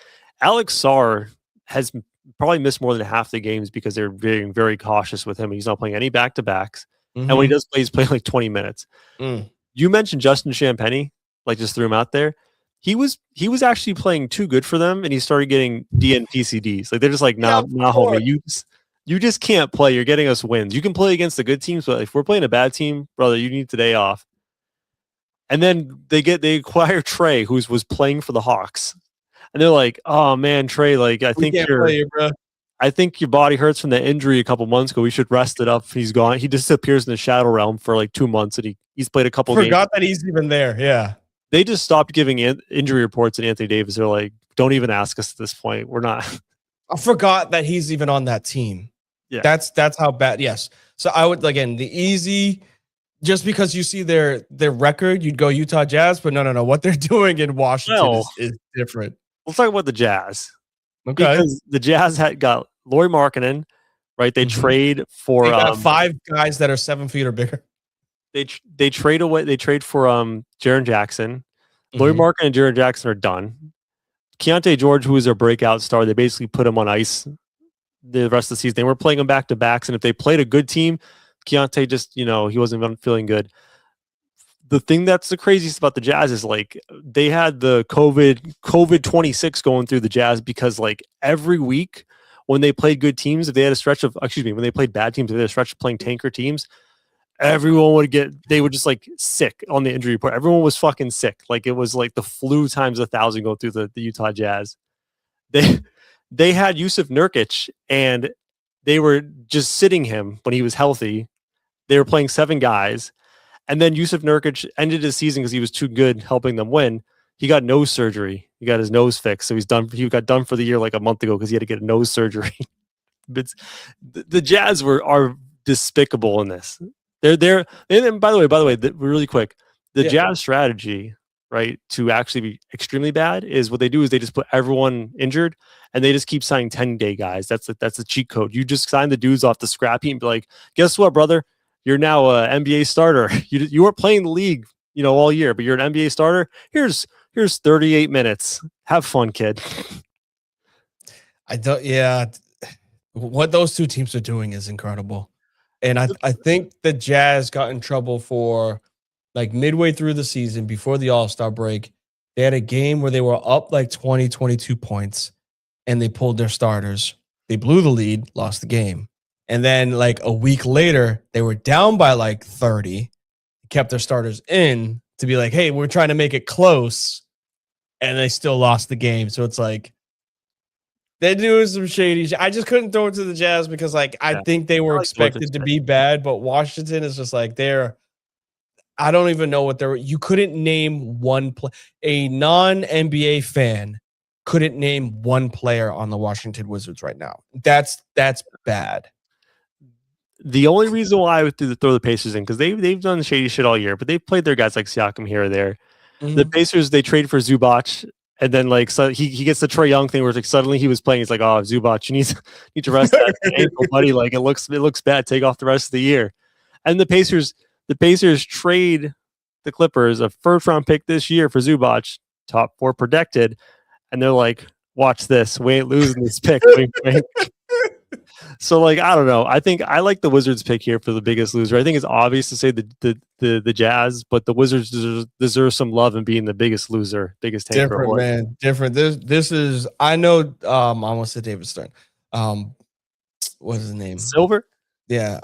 Alex Sarr has probably missed more than half the games because they're being very cautious with him. He's not playing any back-to-backs. Mm-hmm. And when he does play, he's playing like 20 minutes. You mentioned Justin Champagnie, like just threw him out there. He was actually playing too good for them, and he started getting DNP-CDs. Like they're just like, nah, homie, you just can't play. You're getting us wins. You can play against the good teams, but if we're playing a bad team, brother, you need today off. And then they acquire Trae, who was playing for the Hawks, and they're like, oh man, Trae, like I think your body hurts from the injury a couple months ago. We should rest it up. He's gone. He disappears in the shadow realm for like 2 months, and he's played a couple games.
Forgot that he's even there. Yeah.
They just stopped giving injury reports at Anthony Davis. They're like, don't even ask us at this point. We're not.
I forgot that he's even on that team. Yeah. That's how bad. Yes. So I would, again, the easy, just because you see their record, you'd go Utah Jazz, but no. What they're doing in Washington is different.
Let's talk about the Jazz.
Okay.
Because the Jazz got Lauri Markkanen, right? They trade for
they got 5 guys that are 7 feet or bigger.
They trade away. They trade for Jaren Jackson. Lauri Markkanen and Jaren Jackson are done. Keontae George, who is their breakout star, they basically put him on ice the rest of the season. They were playing him back to backs, and if they played a good team, Keontae just he wasn't feeling good. The thing that's the craziest about the Jazz is like they had the COVID 26 going through the Jazz because like every week when they played good teams, if they had a stretch of when they played bad teams, if they had a stretch of playing tanker teams, everyone they would just like sick on the injury report. Everyone was fucking sick. Like it was like the flu times 1,000 going through the Utah Jazz. They had Yusuf Nurkic and they were just sitting him when he was healthy. They were playing 7 guys. And then Yusuf Nurkic ended his season because he was too good helping them win. He got nose surgery. He got his nose fixed. So he's done. He got done for the year like a month ago because he had to get a nose surgery. But the Jazz are despicable in this. They're and by the way, really quick, the Jazz strategy, right, to actually be extremely bad is what they do is they just put everyone injured and they just keep signing 10-day guys. That's a cheat code. You just sign the dudes off the scrap heap and be like, guess what, brother? You're now an NBA starter. You weren't playing the league, all year, but you're an NBA starter. Here's 38 minutes. Have fun, kid.
What those two teams are doing is incredible. And I think the Jazz got in trouble for like midway through the season before the All-Star break. They had a game where they were up like 20, 22 points and they pulled their starters. They blew the lead, lost the game. And then like a week later, they were down by like 30, kept their starters in to be like, hey, we're trying to make it close. And they still lost the game. So it's like, they're doing some shady shit. I just couldn't throw it to the Jazz because like, I think they were expected to be bad, but Washington is just like, I don't even know what you couldn't name one a non-NBA fan couldn't name one player on the Washington Wizards right now. That's bad.
The only reason why I would throw the Pacers in, because they've done shady shit all year, but they've played their guys like Siakam here or there. Mm-hmm. The Pacers, they trade for Zubac, and then like so he gets the Trae Young thing where it's like suddenly he was playing. He's like, oh, Zubac, you need to rest that ankle, buddy. Like it looks bad. Take off the rest of the year. And the Pacers trade the Clippers a first-round pick this year for Zubac, top 4 protected, and they're like, watch this. We ain't losing this pick. So, like, I don't know. I think I like the Wizards pick here for the biggest loser. I think it's obvious to say the Jazz, but the Wizards deserve some love in being the biggest loser, biggest tanker.
Different, man. Different. This is, I know, I almost said David Stern. what's his name?
Silver?
Yeah.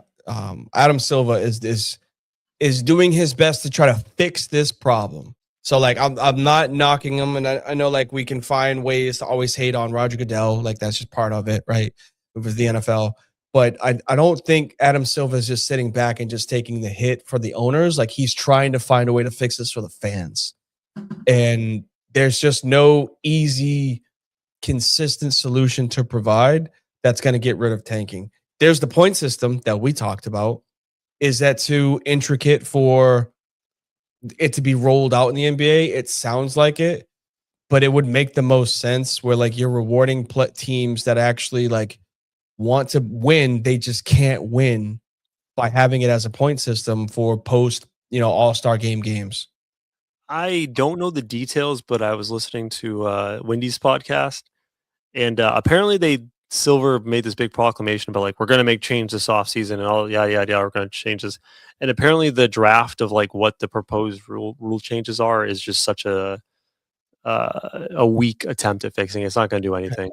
Adam Silva is doing his best to try to fix this problem. So like I'm not knocking him, and I know like we can find ways to always hate on Roger Goodell, like that's just part of it, right? With the NFL. But I don't think Adam Silva is just sitting back and just taking the hit for the owners. Like he's trying to find a way to fix this for the fans. And there's just no easy, consistent solution to provide that's going to get rid of tanking. There's the point system that we talked about. Is that too intricate for it to be rolled out in the NBA? It sounds like it, but it would make the most sense where like you're rewarding teams that actually like want to win. They just can't win by having it as a point system for post, all-star games.
I don't know the details, but I was listening to Wendy's podcast, and apparently Silver made this big proclamation about like, we're going to make change this offseason and all, yeah, we're going to change this. And apparently the draft of like what the proposed rule changes are is just such a weak attempt at fixing it. It's not going to do anything.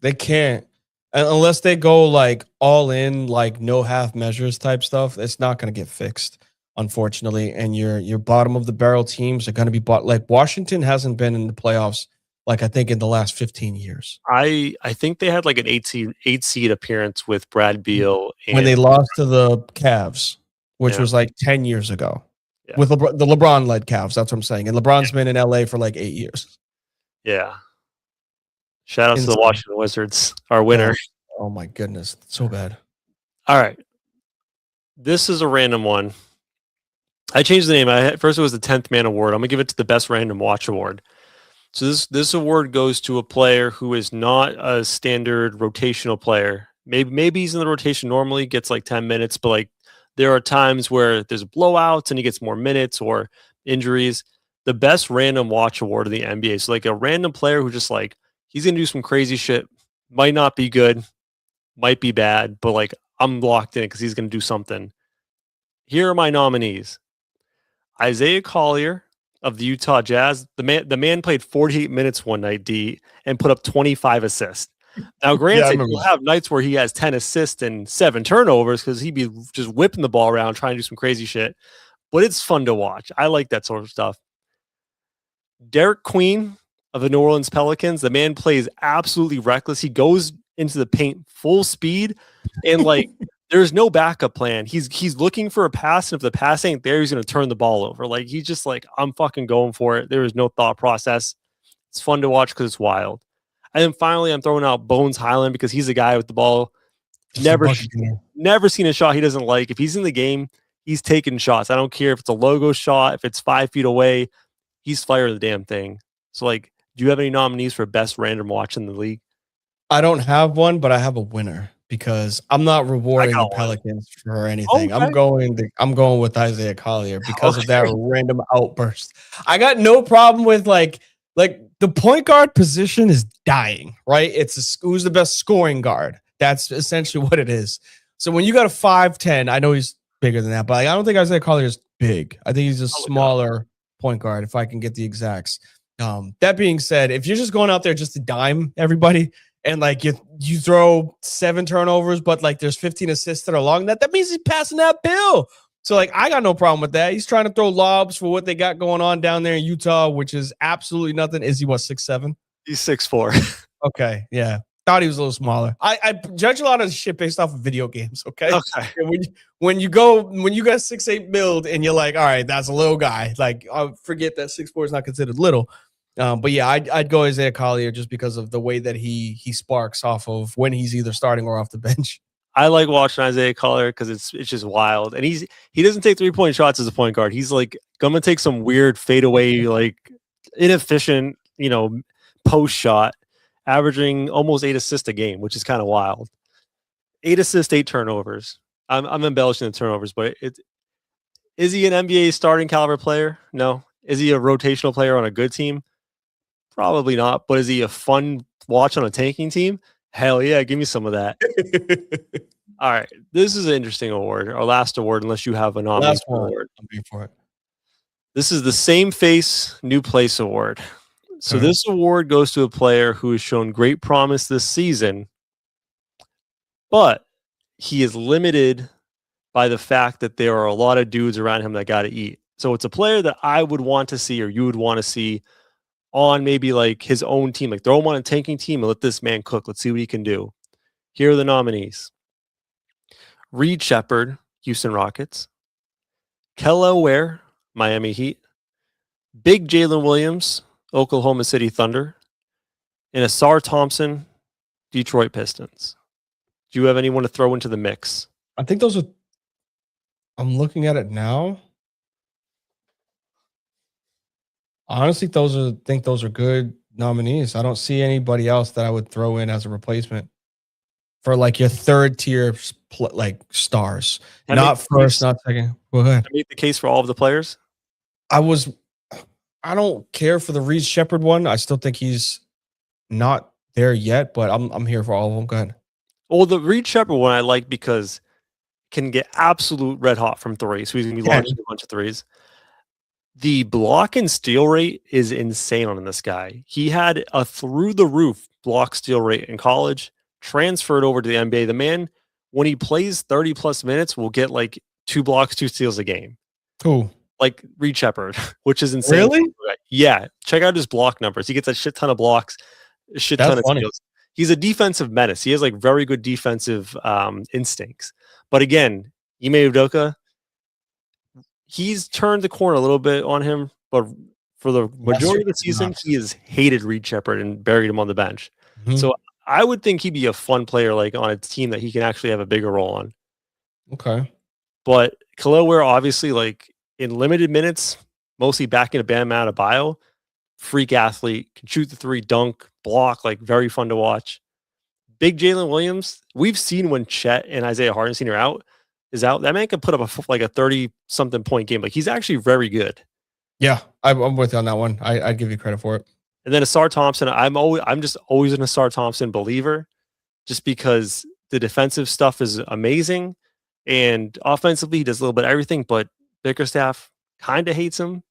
They can't. Unless they go like all in, like no half measures type stuff, it's not going to get fixed, unfortunately. And your bottom of the barrel teams are going to be bought. Like Washington hasn't been in the playoffs, like I think in the last 15 years.
I think they had like an eight seed appearance with Brad Beal
when they lost to the Cavs, which was like 10 years ago.
Yeah.
With the LeBron-led Cavs, that's what I'm saying. And LeBron's been in LA for like 8 years.
Yeah. Shout out to the Washington Wizards, our winner.
Oh my goodness, so bad.
All right. This is a random one. I changed the name. First it was the 10th Man Award. I'm going to give it to the Best Random Watch Award. So this award goes to a player who is not a standard rotational player. Maybe he's in the rotation normally, gets like 10 minutes, but like there are times where there's blowouts and he gets more minutes or injuries. The Best Random Watch Award of the NBA. So like a random player who just like, he's going to do some crazy shit. Might not be good, might be bad, but like I'm locked in because he's going to do something. Here are my nominees. Isaiah Collier of the Utah Jazz. The man played 48 minutes one night, and put up 25 assists. Now, granted, you'll have nights where he has 10 assists and 7 turnovers because he'd be just whipping the ball around trying to do some crazy shit. But it's fun to watch. I like that sort of stuff. Derek Queen of the New Orleans Pelicans. The man plays absolutely reckless. He goes into the paint full speed, and like there's no backup plan. He's looking for a pass, and if the pass ain't there, he's going to turn the ball over. Like he's just like, I'm fucking going for it. There is no thought process. It's fun to watch because it's wild. And then finally, I'm throwing out Bones Highland because he's a guy with the ball. Never seen a shot he doesn't like. If he's in the game, he's taking shots. I don't care if it's a logo shot, if it's 5 feet away, he's firing the damn thing. So like, do you have any nominees for best random watch in the league?
I don't have one, but I have a winner because I'm not rewarding the Pelicans for anything. Okay. I'm going with Isaiah Collier because of that random outburst. I got no problem with like the point guard position is dying, right? It's who's the best scoring guard. That's essentially what it is. So when you got a 5'10", I know he's bigger than that, but I don't think Isaiah Collier is big. I think he's a smaller point guard if I can get the exacts. That being said, if you're just going out there just to dime everybody and like you throw 7 turnovers, but like there's 15 assists that are long, that means he's passing that bill. So like I got no problem with that. He's trying to throw lobs for what they got going on down there in Utah, which is absolutely nothing. Is he 6'7"?
He's 6'4".
Okay, yeah. Thought he was a little smaller. I judge a lot of shit based off of video games. Okay. When you got 6'8" build and you're like, all right, that's a little guy. Like I forget that 6'4" is not considered little. But yeah, I'd go Isaiah Collier just because of the way that he sparks off of when he's either starting or off the bench.
I like watching Isaiah Collier because it's just wild, and he doesn't take 3-point shots as a point guard. He's like gonna take some weird fadeaway, like inefficient, post shot, averaging almost 8 assists a game, which is kind of wild. 8 assists, 8 turnovers. I'm embellishing the turnovers, but is he an NBA starting caliber player? No. Is he a rotational player on a good team? Probably not. But is he a fun watch on a tanking team? Hell yeah, give me some of that. All right. This is an interesting award. Our last award, unless you have a nomination award.
I'm here for it.
This is the Same Face, New Place award. So this award goes to a player who has shown great promise this season, but he is limited by the fact that there are a lot of dudes around him that got to eat. So it's a player that I would want to see, or you would want to see on maybe like his own team. Like throw him on a tanking team and let this man cook. Let's see what he can do. Here are the nominees: Reed Shepherd, Houston Rockets; Kello Ware, Miami Heat; Big Jalen Williams, Oklahoma City Thunder; and Asar Thompson, Detroit Pistons. Do you have anyone to throw into the mix?
I think those are. I'm looking at it now. Honestly, think those are good nominees. I don't see anybody else that I would throw in as a replacement for like your third tier like stars. Not first, not second. Go ahead.
I made the case for all of the players.
I don't care for the Reed Shepherd one. I still think he's not there yet, but I'm here for all of them. Go ahead.
Well, the Reed Shepherd one I like because can get absolute red hot from three. So he's gonna be launching a bunch of threes. The block and steal rate is insane on this guy. He had a through the roof block steal rate in college, transferred over to the NBA. The man, when he plays 30 plus minutes, will get like 2 blocks, 2 steals a game.
Cool.
Like Reed Shepherd, which is insane.
Really?
Yeah. Check out his block numbers. He gets a shit ton of blocks, a shit ton of steals. He's a defensive menace. He has like very good defensive instincts. But again, Ime Udoka, he's turned the corner a little bit on him, but for the majority of the season, he has hated Reed Shepherd and buried him on the bench. Mm-hmm. So I would think he'd be a fun player, like on a team that he can actually have a bigger role on.
Okay.
But Kello Ware, obviously, like in limited minutes, mostly backing a Bam Adebayo, freak athlete, can shoot the three, dunk, block, like very fun to watch. Big Jalen Williams, we've seen when Chet and Isaiah Hartenstein are out, that man can put up a 30-something point game. Like he's actually very good.
Yeah, I'm with you on that one. I give you credit for it.
And then Asar Thompson, I'm just always an Asar Thompson believer, just because the defensive stuff is amazing, and offensively he does a little bit of everything. But Bickerstaff kind of hates him,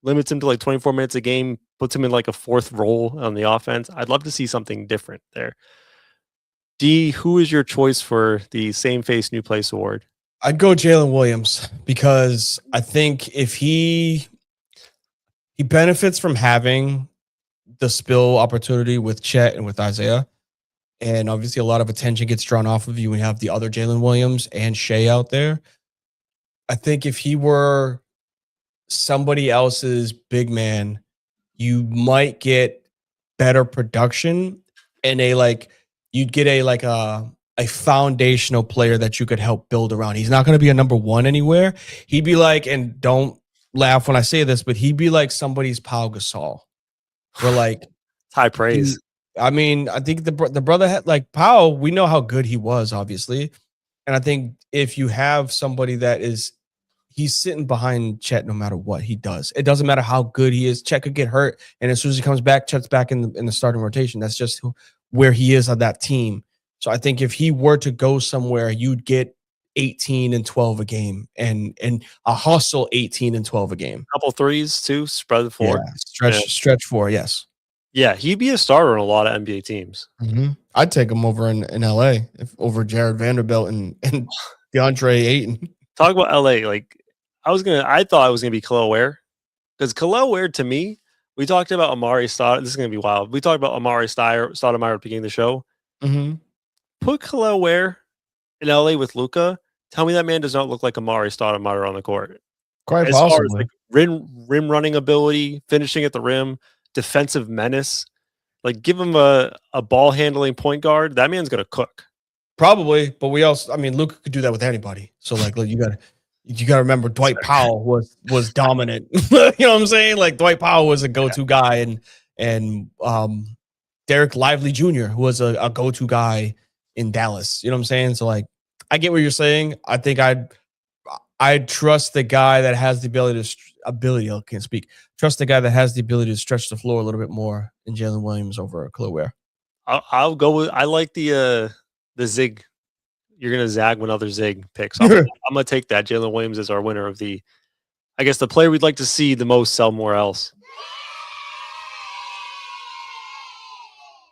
limits him to like 24 minutes a game, puts him in like a fourth role on the offense. I'd love to see something different there. D, who is your choice for the Same Face New Place Award?
I'd go Jalen Williams because I think if he benefits from having the spill opportunity with Chet and with Isaiah, and obviously a lot of attention gets drawn off of you when you have the other Jalen Williams and Shea out there. I think if he were somebody else's big man, you might get better production and you'd get a foundational player that you could help build around. He's not going to be a number one anywhere. He'd be like, and don't laugh when I say this, but he'd be like somebody's Pau Gasol. We're like
high praise.
I think the brother had like Pau. We know how good he was, obviously, and I think if you have somebody that he's sitting behind Chet no matter what he does. It doesn't matter how good he is. Chet could get hurt, and as soon as he comes back, Chet's back in the starting rotation. That's just where he is on that team. So I think if he were to go somewhere, you'd get 18 and 12 a game and a hustle 18 and 12 a game.
Couple threes too, spread the floor.
Yeah, stretch four, yes.
Yeah, he'd be a starter on a lot of NBA teams.
Mm-hmm. I'd take him over in LA over Jared Vanderbilt and DeAndre Ayton.
Talk about LA. Like I thought I was gonna be Kello Ware. Because Kello Ware, to me, we talked about Amari Stoudemire. This is gonna be wild. We talked about Amari Stoudemire at the beginning of the show.
Mm-hmm.
Put Kello Ware in LA with Luka. Tell me that man does not look like Amari Stoudemire on the court.
Quite
as
possibly.
Far as like rim running ability, finishing at the rim, defensive menace. Like give him a ball handling point guard. That man's gonna cook.
Probably, but Luka could do that with anybody. So like you gotta remember Dwight Powell was dominant. You know what I'm saying? Like Dwight Powell was a go-to guy, and Derek Lively Jr., who was a go-to guy in Dallas. You know what I'm saying? So like I get what you're saying. I think I'd trust the guy that has the trust the guy that has the ability to stretch the floor a little bit more in Jalen Williams over Kello Ware.
I'll go with, I like the zig. You're gonna zag when other zig picks. I'm gonna take that. Jalen Williams is our winner of the player we'd like to see the most sell more else.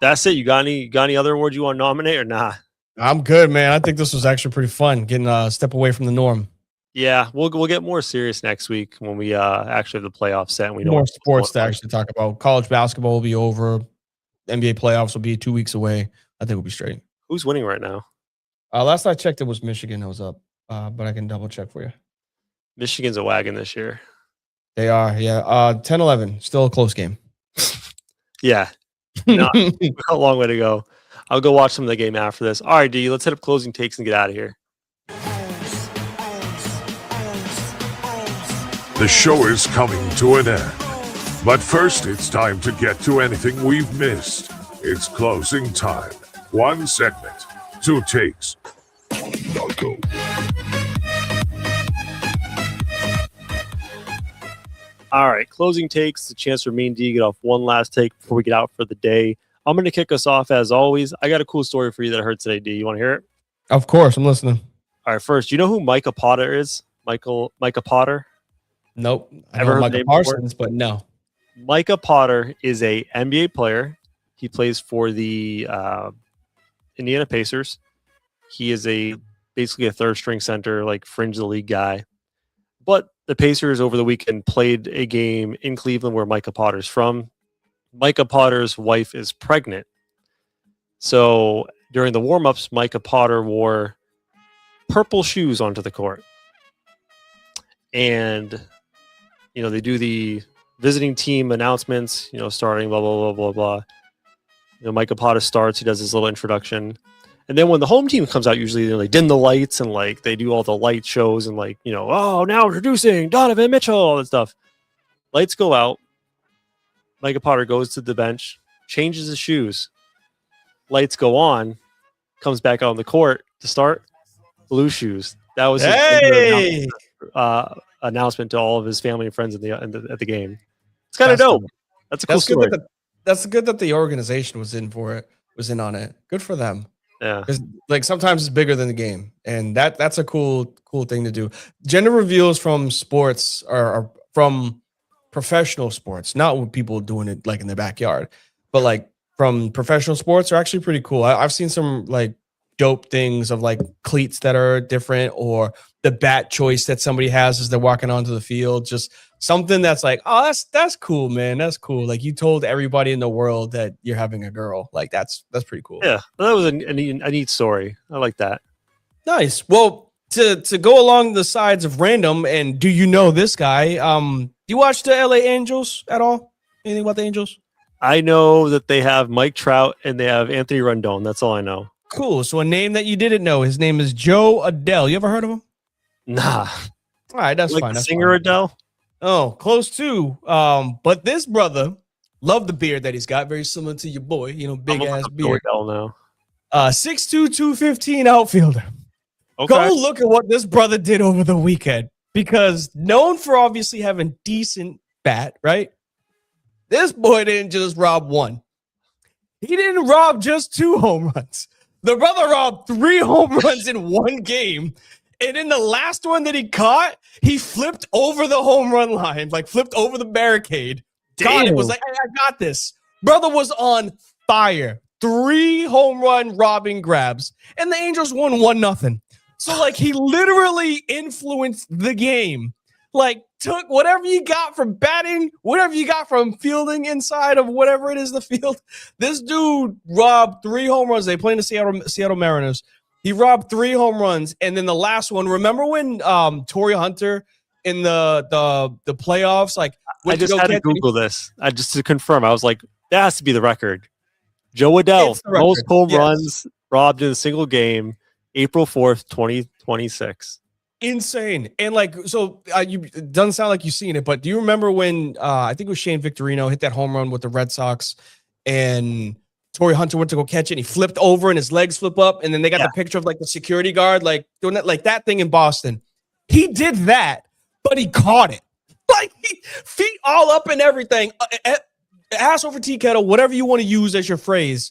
That's it. You got any other awards you want to nominate or not?
I'm good, man. I think this was actually pretty fun, getting a step away from the norm.
Yeah, we'll get more serious next week when we actually have the playoffs set and we know
More
what's
sports to
going on.
actually talk about. College basketball will be over. NBA playoffs will be 2 weeks away. I think we'll be straight.
Who's winning right now?
Last I checked, it was Michigan that was up, but I can double check for you.
Michigan's a wagon this year.
They are, yeah. 10-11, still a close game.
Yeah, not a long way to go. I'll go watch some of the game after this. All right, D, let's hit up closing takes and get out of here.
The show is coming to an end. But first, it's time to get to anything we've missed. It's closing time. 1 segment, 2 takes. Now go.
All right, closing takes. The chance for me and D to get off one last take before we get out for the day. I'm going to kick us off as always. I got a cool story for you that I heard today, D. You want to hear it?
Of course, I'm listening.
All right, first, you know who Micah Potter is? Micah Potter?
Nope. I
Ever
know
heard
Micah Parsons, but no.
Micah Potter is a NBA player. He plays for the Indiana Pacers. He is basically a third string center, like fringe of the league guy. But the Pacers over the weekend played a game in Cleveland where Micah Potter's from. Micah Potter's wife is pregnant. So during the warm-ups, Micah Potter wore purple shoes onto the court. And, they do the visiting team announcements, starting blah, blah, blah, blah, blah. Micah Potter starts. He does his little introduction. And then when the home team comes out, usually they dim the lights and they do all the light shows and now introducing Donovan Mitchell, all that stuff. Lights go out. Micah Potter goes to the bench, changes his shoes. Lights go on, comes back out on the court to start. Blue shoes. That was his announcement to all of his family and friends at the game. It's kind of dope. That's a cool story.
That's good that the organization was in on it. Good for them.
Yeah.
Because sometimes it's bigger than the game, and that's a cool thing to do. Gender reveals from sports are from professional sports, not with people doing it in their backyard, but from professional sports are actually pretty cool. I've seen some dope things of cleats that are different, or the bat choice that somebody has as they're walking onto the field. Just something that's that's cool, man. That's cool. You told everybody in the world that you're having a girl. That's pretty cool.
Yeah, that was a neat story. I like that.
Nice. Well, to go along the sides of random, and do you know this guy? Do you watch the LA Angels at all? Anything about the Angels?
I know that they have Mike Trout and they have Anthony Rendon. That's all I know.
Cool. So a name that you didn't know. His name is Joe Adele. You ever heard of him?
Nah.
All right, that's fine.
The singer Adele?
Oh, close to. But this brother, love the beard that he's got. Very similar to your boy. Big ass beard.
Adele now.
6'2", 215 outfielder.
Okay.
Go look at what this brother did over the weekend. Because known for obviously having decent bat, right? This boy didn't just rob one. He didn't rob just 2 home runs. The brother robbed 3 home runs in one game. And in the last one that he caught, he flipped over the home run line, flipped over the barricade. Got it. Was hey, I got this. Brother was on fire. 3 home run robbing grabs. And the Angels won 1-0. So, he literally influenced the game. Took whatever you got from batting, whatever you got from fielding inside of whatever it is the field. This dude robbed 3 home runs. They play in the Seattle Mariners. He robbed 3 home runs, and then the last one. Remember when Torrey Hunter in the playoffs?
I just had to Google this. Just to confirm. I was like, that has to be the record. Joe Adele, most home runs robbed in a single game, April 4th, 2026.
Insane. And it doesn't sound like you've seen it, but do you remember when I think it was Shane Victorino hit that home run with the Red Sox, and Torrey Hunter went to go catch it, and he flipped over and his legs flip up, and then they got the picture of the security guard doing that, that thing in Boston. He did that, but he caught it. Feet all up and everything. Ass over tea kettle, whatever you want to use as your phrase.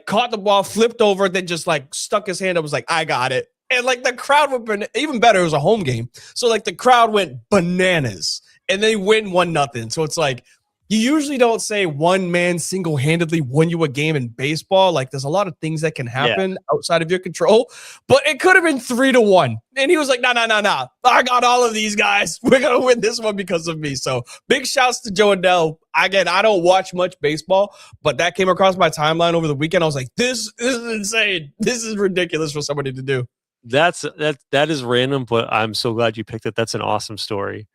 Caught the ball, flipped over, then just stuck his hand up, was I got it. And the crowd went even better. It was a home game. So the crowd went bananas, and they win 1-0. So it's you usually don't say one man single-handedly won you a game in baseball. Like, there's a lot of things that can happen outside of your control, but it could have been 3-1. And he was like, no. I got all of these guys. We're going to win this one because of me. So big shouts to Joe Adell. Again, I don't watch much baseball, but that came across my timeline over the weekend. I was like, this is insane. This is ridiculous for somebody to do.
That is random, but I'm so glad you picked it. That's an awesome story.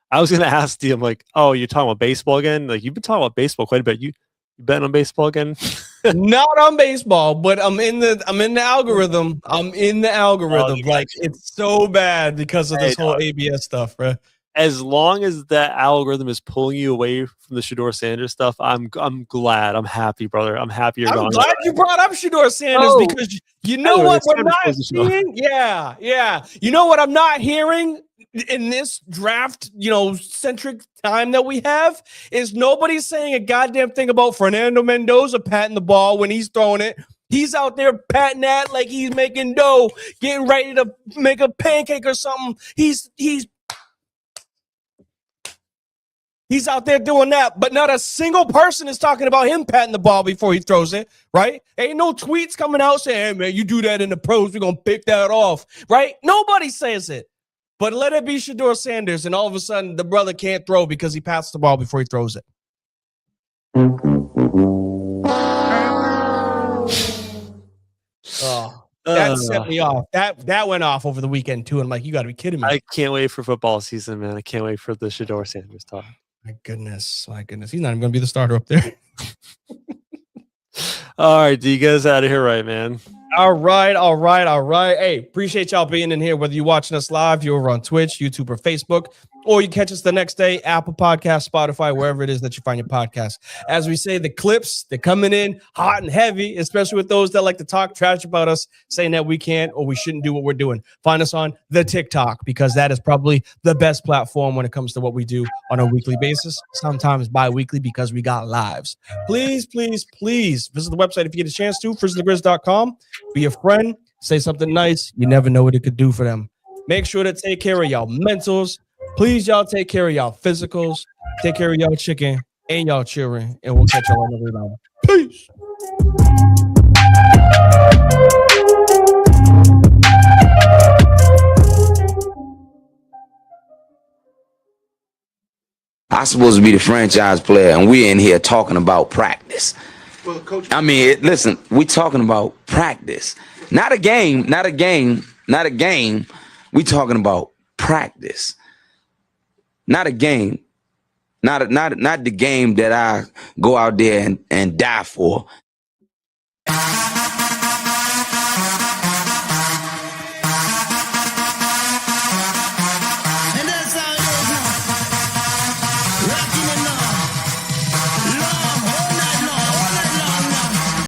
I was going to ask you, I'm like, oh, you're talking about baseball again? Like, you've been talking about baseball quite a bit. You betting on baseball again?
Not on baseball, but I'm in the algorithm. I'm in the algorithm. Like, it's so bad because of this whole ABS stuff, bro.
As long as that algorithm is pulling you away from the Shedeur Sanders stuff, I'm glad. I'm happy, brother. I'm happy you're gone.
I'm glad you brought up Shedeur Sanders because you know what we're not seeing? Yeah. You know what I'm not hearing in this draft, centric time that we have is nobody's saying a goddamn thing about Fernando Mendoza patting the ball when he's throwing it. He's out there patting that like he's making dough, getting ready to make a pancake or something. He's out there doing that, but not a single person is talking about him patting the ball before he throws it, right? Ain't no tweets coming out saying, hey, man, you do that in the pros, we're going to pick that off, right? Nobody says it. But let it be Shedeur Sanders, and all of a sudden the brother can't throw because he pats the ball before he throws it. Oh, that set me off. That went off over the weekend too. I'm like, you got to be kidding me.
I can't wait for football season, man. I can't wait for the Shedeur Sanders talk.
My goodness. He's not even going to be the starter up there.
All right, D, get us out of here, right, man.
All right. Hey, appreciate y'all being in here, whether you're watching us live, you're over on Twitch, YouTube, or Facebook, or you catch us the next day, Apple Podcast, Spotify, wherever it is that you find your podcast. As we say, the clips, they're coming in hot and heavy, especially with those that like to talk trash about us, saying that we can't or we shouldn't do what we're doing. Find us on the TikTok, because that is probably the best platform when it comes to what we do on a weekly basis, sometimes bi-weekly because we got lives. Please visit the website if you get a chance to, frizzandthegrizz.com. Be a friend, say something nice. You never know what it could do for them. Make sure to take care of y'all mentals. Please, y'all take care of y'all physicals. Take care of y'all chicken and y'all children. And we'll catch y'all on the rebound. Peace.
I'm supposed to be the franchise player, and we're in here talking about practice. Well, Coach, I mean, listen, we're talking about practice, not a game. We're talking about practice, not a game, not the game that I go out there and die for.